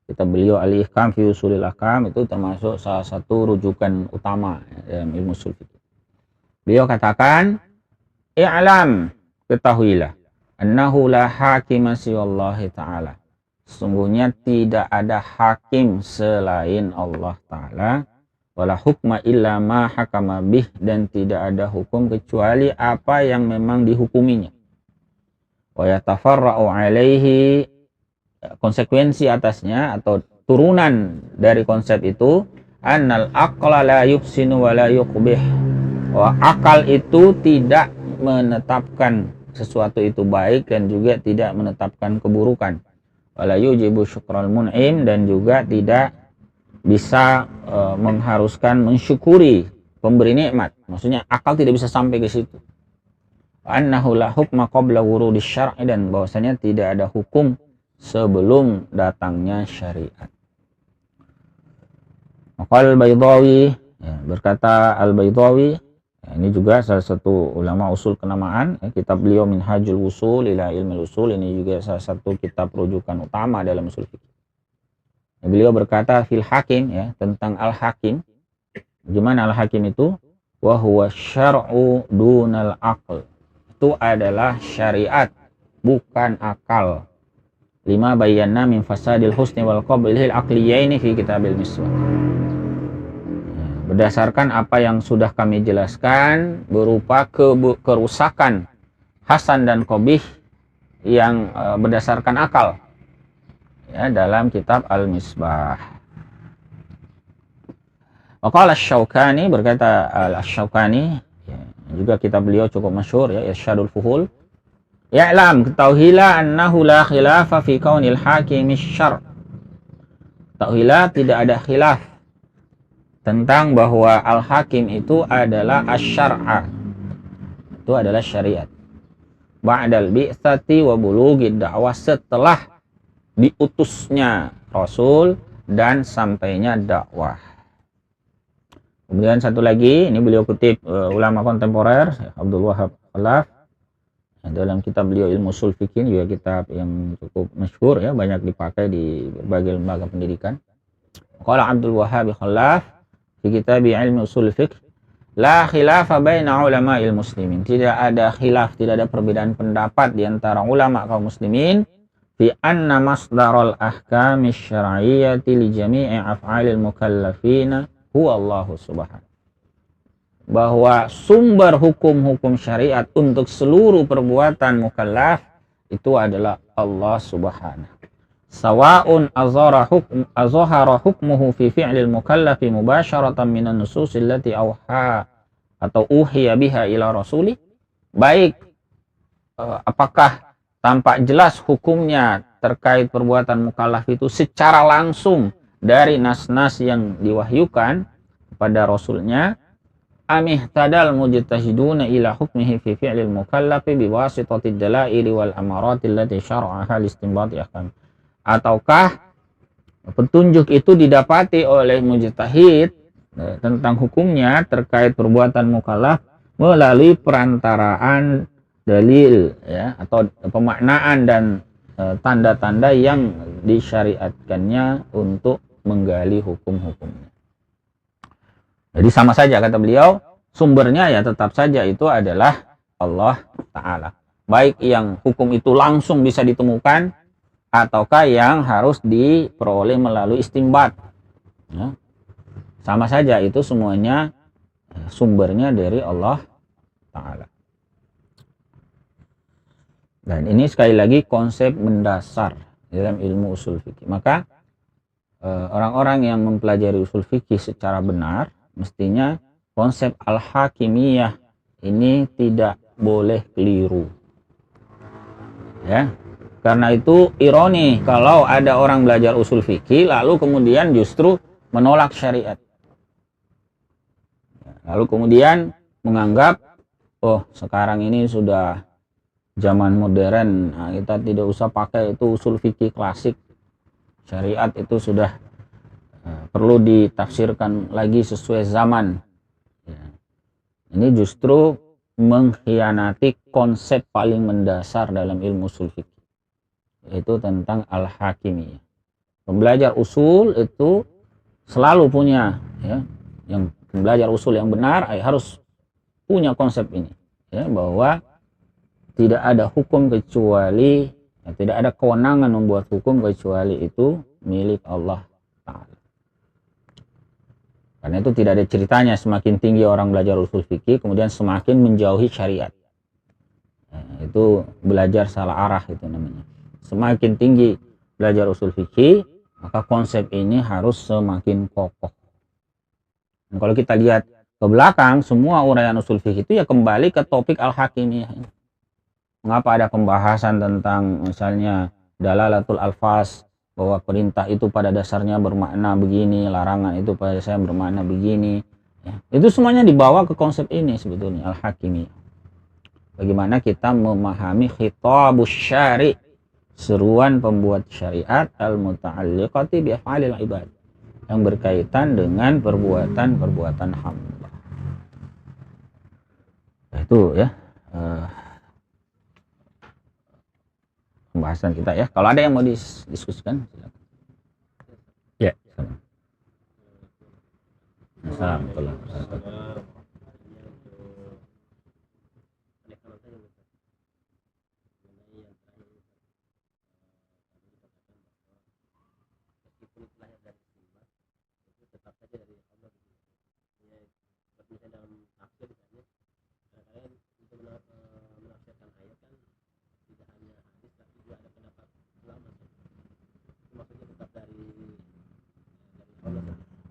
Kita beliau al-Ihkam fi usulil ahkam, itu termasuk salah satu rujukan utama ya, dalam ilmu usul fikih. Beliau katakan, i'lam, ketahuilah, annahu la hakima siwallahi ta'ala, sesungguhnya tidak ada hakim selain Allah Ta'ala, wala hukma illa ma hakama bih, dan tidak ada hukum kecuali apa yang memang dihukuminya. Wa yatafarra'u alaihi, konsekuensi atasnya atau turunan dari konsep itu, annal aqla la yufsinu wa la yuqbih, bahwa akal itu tidak menetapkan sesuatu itu baik dan juga tidak menetapkan keburukan. Wala yujibu syukral mun'im, dan juga tidak bisa mengharuskan mensyukuri pemberi nikmat. Maksudnya akal tidak bisa sampai ke situ. Annahu la hukma qabla wurudis syar'i, dan bahwasanya tidak ada hukum sebelum datangnya syariat. Maqal Baydawi, ya, berkata Al-Baydawi, ya, ini juga salah satu ulama usul kenamaan ya, kitab beliau Minhajul Usul ila Ilmil Usul, ini juga salah satu kitab rujukan utama dalam usul fikih. Ya, beliau berkata fil hakim, ya, tentang al-hakim. Gimana al-hakim itu? Wa huwa syar'u dunal aql, itu adalah syariat, bukan akal. Lima bayyana min fasadil husni wal qablihil aqliyaini fi kitabil miswah. Berdasarkan apa yang sudah kami jelaskan berupa kerusakan hasan dan qabih yang berdasarkan akal ya, dalam kitab Al-Misbah. Waqala Asy-Syaukani, berkata Asy-Syaukani, ya, Juga kitab beliau cukup masyhur ya, Irsyadul Fuhul. Ya'lam, ketahuilah annahu la khilafa fi kaunil hakimi syar'. Ketahuilah tidak ada khilaf tentang bahwa al-hakim itu adalah asy-syar'a. Itu adalah syariat. Ba'dal bi'tsati wa bulughid da'wah, setelah diutusnya Rasul dan sampainya dakwah. Kemudian satu lagi, ini beliau kutip ulama kontemporer Abdul Wahab Khalaf dalam kitab beliau Ilmu Ushul Fiqh, juga kitab yang cukup masyhur ya, banyak dipakai di berbagai lembaga pendidikan. Qala Abdul Wahab Khalaf di kitab Ilmu Ushul Fiqh, la khilafa baina ulama'il muslimin. Tidak ada khilaf, tidak ada perbedaan pendapat di antara ulama kaum muslimin fi anna masdarul ahkami syar'iyyati li jami'i af'alil mukallafina huwa Allah subhanahu. Bahwa sumber hukum-hukum syariat untuk seluruh perbuatan mukallaf itu adalah Allah subhanahu. Sawa'un azhara hukmuhu fi fi'lil mukallafi mubasharatan minan nusus allati auha atau uhiya biha ila rasuli, baik apakah tampak jelas hukumnya terkait perbuatan mukallaf itu secara langsung dari nas-nas yang diwahyukan kepada rasulnya, amihtadal mujtahiduna ila hukmihi fi fi'lil mukallafi biwasitati dalaili wal amarati allati syar'aha listinbati ahkam. Ataukah petunjuk itu didapati oleh mujtahid tentang hukumnya terkait perbuatan mukallaf melalui perantaraan dalil ya, atau pemaknaan dan tanda-tanda yang disyariatkannya untuk menggali hukum-hukumnya. Jadi sama saja kata beliau, sumbernya ya tetap saja itu adalah Allah Ta'ala. Baik yang hukum itu langsung bisa ditemukan ataukah yang harus diperoleh melalui istinbat ya. Sama saja itu semuanya sumbernya dari Allah Ta'ala. Dan ini sekali lagi konsep mendasar dalam ilmu usul fikih. Maka orang-orang yang mempelajari usul fikih secara benar, mestinya konsep al-hakimiyah ini tidak boleh keliru. Ya. Karena itu ironi kalau ada orang belajar usul fikih lalu kemudian justru menolak syariat. Lalu kemudian menganggap, oh sekarang ini sudah zaman modern, nah, kita tidak usah pakai itu usul fikih klasik, syariat itu sudah perlu ditafsirkan lagi sesuai zaman ya. Ini justru mengkhianati konsep paling mendasar dalam ilmu usul fikih, yaitu tentang al-hakimiyah. Pembelajar usul itu selalu punya ya, yang belajar usul yang benar harus punya konsep ini ya, bahwa tidak ada hukum kecuali ya, tidak ada kewenangan membuat hukum kecuali itu milik Allah Ta'ala. Karena itu tidak ada ceritanya semakin tinggi orang belajar usul fikih kemudian semakin menjauhi syariat ya, itu belajar salah arah itu namanya. Semakin tinggi belajar usul fikih maka konsep ini harus semakin kokoh. Dan kalau kita lihat ke belakang semua uraian usul fikih itu ya kembali ke topik al-hakimiyah ini. Mengapa ada pembahasan tentang misalnya dalalatul alfaz, bahwa perintah itu pada dasarnya bermakna begini, larangan itu pada dasarnya bermakna begini ya. Itu semuanya dibawa ke konsep ini sebetulnya al-hakimiyah. Bagaimana kita memahami khitabus syari', seruan pembuat syariat al-muta'alliqati bi af'alil ibad, yang berkaitan dengan perbuatan-perbuatan hamba. Itu ya pembahasan kita ya. Kalau ada yang mau didiskusikan silakan. Ya, Assalamualaikum.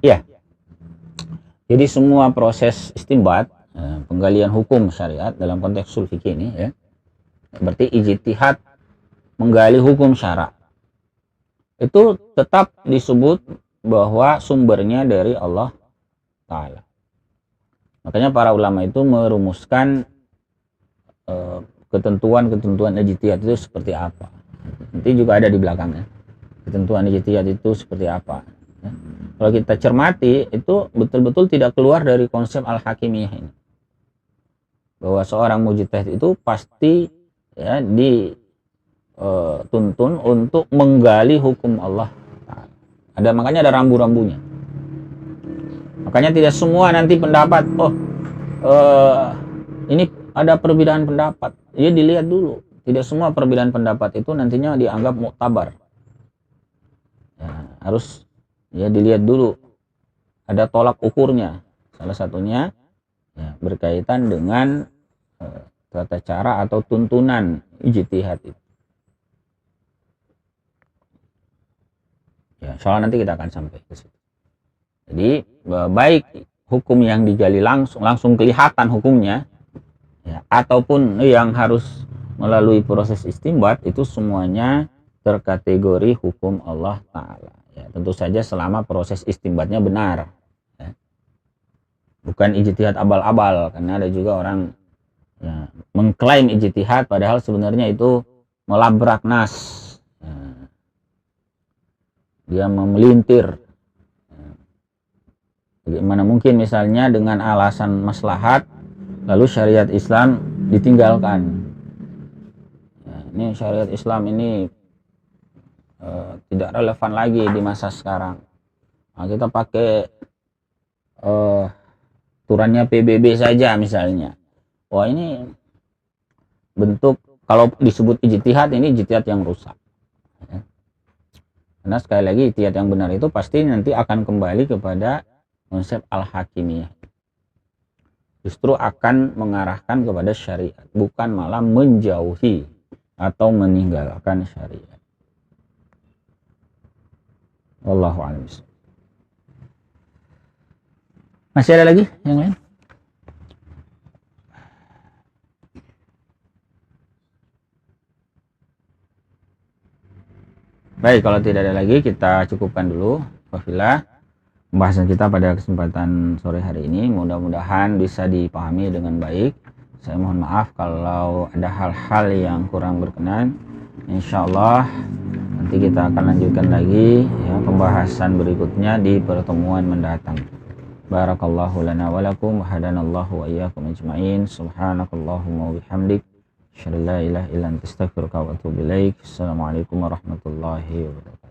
Iya. Jadi semua proses istinbat penggalian hukum syariat dalam konteks ushul fikih ini ya. Berarti ijtihad menggali hukum syara. Itu tetap disebut bahwa sumbernya dari Allah Ta'ala. Makanya para ulama itu merumuskan ketentuan-ketentuan ijtihad itu seperti apa. Nanti juga ada di belakangnya. Ketentuan ijtihad itu seperti apa. Ya. Kalau kita cermati, itu betul-betul tidak keluar dari konsep al-hakimiyah ini. Bahwa seorang mujtahid itu pasti ya dituntun untuk menggali hukum Allah. Makanya ada rambu-rambunya. Makanya tidak semua nanti pendapat, ini ada perbedaan pendapat. Ya dilihat dulu. Tidak semua perbedaan pendapat itu nantinya dianggap muktabar. Ya, harus ya dilihat dulu. Ada tolak ukurnya. Salah satunya ya, berkaitan dengan tata cara atau tuntunan ijtihad itu. Ya, soal nanti kita akan sampai ke situ. Jadi baik hukum yang digali langsung kelihatan hukumnya, ya, ataupun yang harus melalui proses istinbat, itu semuanya terkategori hukum Allah Ta'ala. Ya, tentu saja selama proses istinbatnya benar. Ya. Bukan ijtihad abal-abal, karena ada juga orang ya, mengklaim ijtihad padahal sebenarnya itu melabrak nas. Ya. Dia memelintir. Bagaimana mungkin misalnya dengan alasan maslahat lalu syariat Islam ditinggalkan. Ya, ini syariat Islam ini tidak relevan lagi di masa sekarang. Nah, kita pakai aturannya PBB saja misalnya. Wah, ini bentuk, kalau disebut ijtihad, ini ijtihad yang rusak. Ya. Karena sekali lagi ijtihad yang benar itu pasti nanti akan kembali kepada konsep al-hakimiyah. Justru akan mengarahkan kepada syariat, bukan malah menjauhi atau meninggalkan syariat. Wallahu a'lam. Masih ada lagi yang lain? Baik, kalau tidak ada lagi kita cukupkan dulu. Wafilah pembahasan kita pada kesempatan sore hari ini. Mudah-mudahan bisa dipahami dengan baik. Saya mohon maaf kalau ada hal-hal yang kurang berkenan. Insyaallah nanti kita akan lanjutkan lagi ya, pembahasan berikutnya di pertemuan mendatang. Barakallahu lana wa lakum wa hadanallahu wa iyyakum ajma'in. Subhanakallahumma wa bihamdik, asyhadu an la ilaha illa anta astaghfiruka wa atubu ilaik. Assalamualaikum warahmatullahi wabarakatuh.